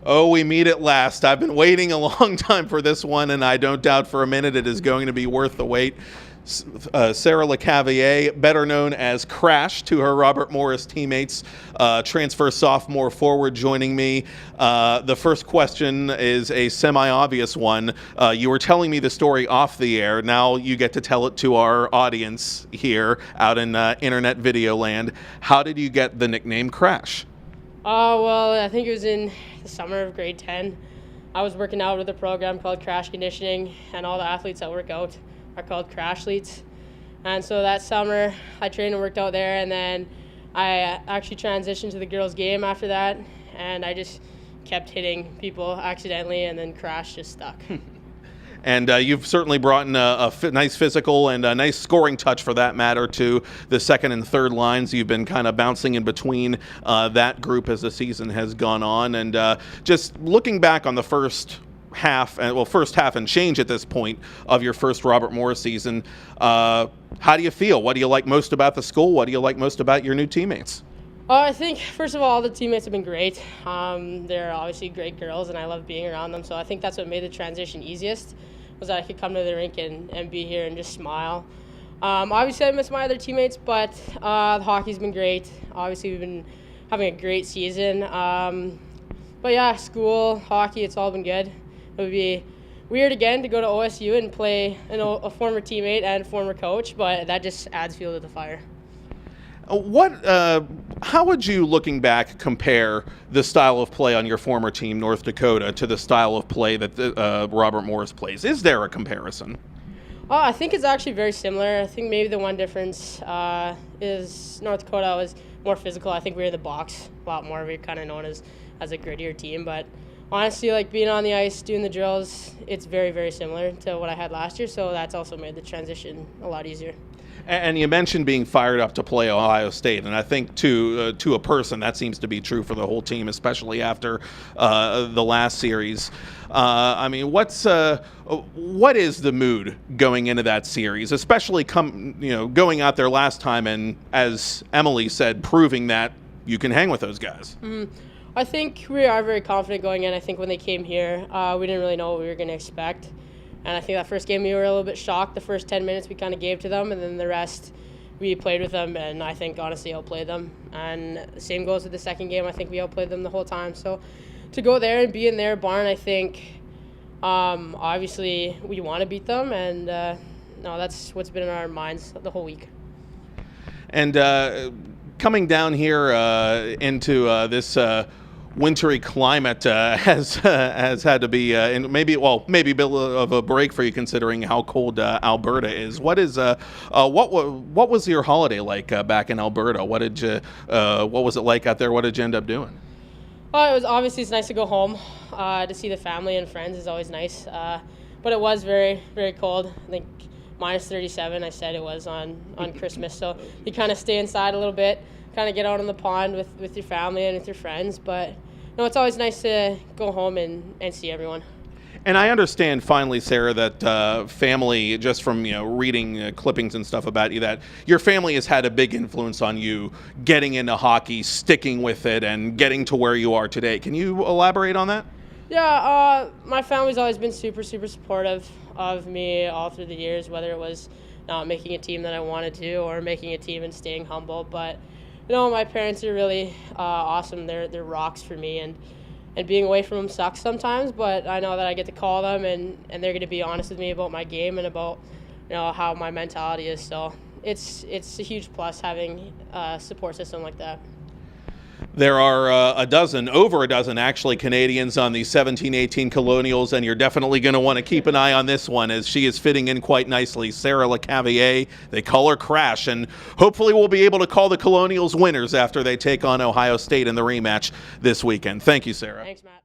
Oh, we meet at last. I've been waiting a long time for this one, and I don't doubt for a minute it is going to be worth the wait. Sarah Lecavalier, better known as Crash to her Robert Morris teammates, transfer sophomore forward, joining me. The first question is a semi-obvious one. You were telling me the story off the air. Now you get to tell it to our audience here out in internet video land. How did you get the nickname Crash? Well, I think it was in the summer of grade 10. I was working out with a program called Crash Conditioning, and all the athletes that work out are called Crashletes. And so that summer, I trained and worked out there, and then I actually transitioned to the girls' game after that, and I just kept hitting people accidentally, and then Crash just stuck. And you've certainly brought in a nice physical and a nice scoring touch, for that matter, to the second and third lines. You've been kind of bouncing in between that group as the season has gone on. And just looking back on the first half and change at this point of your first Robert Morris season, how do you feel? What do you like most about the school? What do you like most about your new teammates? I think, first of all, the teammates have been great. They're obviously great girls, and I love being around them. So I think that's what made the transition easiest, was that I could come to the rink and be here and just smile. Obviously, I miss my other teammates, but the hockey's been great. Obviously, we've been having a great season. But yeah, school, hockey, it's all been good. It would be weird again to go to OSU and play a former teammate and former coach, but that just adds fuel to the fire. How would you, looking back, compare the style of play on your former team, North Dakota, to the style of play that Robert Morris plays? Is there a comparison? I think it's actually very similar. I think maybe the one difference is North Dakota was more physical. I think we were in the box a lot more. We were kind of known as a grittier team, but honestly, like being on the ice, doing the drills, it's very, very similar to what I had last year, so that's also made the transition a lot easier. And you mentioned being fired up to play Ohio State, and I think to a person that seems to be true for the whole team, especially after the last series. I mean, what is the mood going into that series, especially going out there last time and, as Emily said, proving that you can hang with those guys? Mm-hmm. I think we are very confident going in. I think when they came here, we didn't really know what we were going to expect. And I think that first game we were a little bit shocked. The first 10 minutes we kind of gave to them, and then the rest we played with them, and I think honestly outplayed them. And the same goes with the second game. I think we outplayed them the whole time. So to go there and be in their barn, I think obviously we want to beat them, and that's what's been in our minds the whole week. And coming down here into this wintry climate has had to be maybe a bit of a break for you, considering how cold Alberta is. What was your holiday like back in Alberta? What was it like out there? What did you end up doing? Well, it's nice to go home to see the family and friends is always nice, but it was very, very cold. I think minus 37 I said it was on Christmas, so you kind of stay inside a little bit, kind of get out on the pond with your family and with your friends, but it's always nice to go home and see everyone. And I understand, finally, Sarah, that family, just from reading clippings and stuff about you, that your family has had a big influence on you getting into hockey, sticking with it, and getting to where you are today. Can you elaborate on that? Yeah, my family's always been super, super supportive of me all through the years, whether it was not making a team that I wanted to or making a team and staying humble. But my parents are really awesome. They're rocks for me, and being away from them sucks sometimes, but I know that I get to call them, and they're going to be honest with me about my game and about how my mentality is. So it's a huge plus having a support system like that. There are over a dozen actually, Canadians on the 17-18 Colonials, and you're definitely going to want to keep an eye on this one, as she is fitting in quite nicely. Sarah Lecavalier, they call her Crash, and hopefully we'll be able to call the Colonials winners after they take on Ohio State in the rematch this weekend. Thank you, Sarah. Thanks, Matt.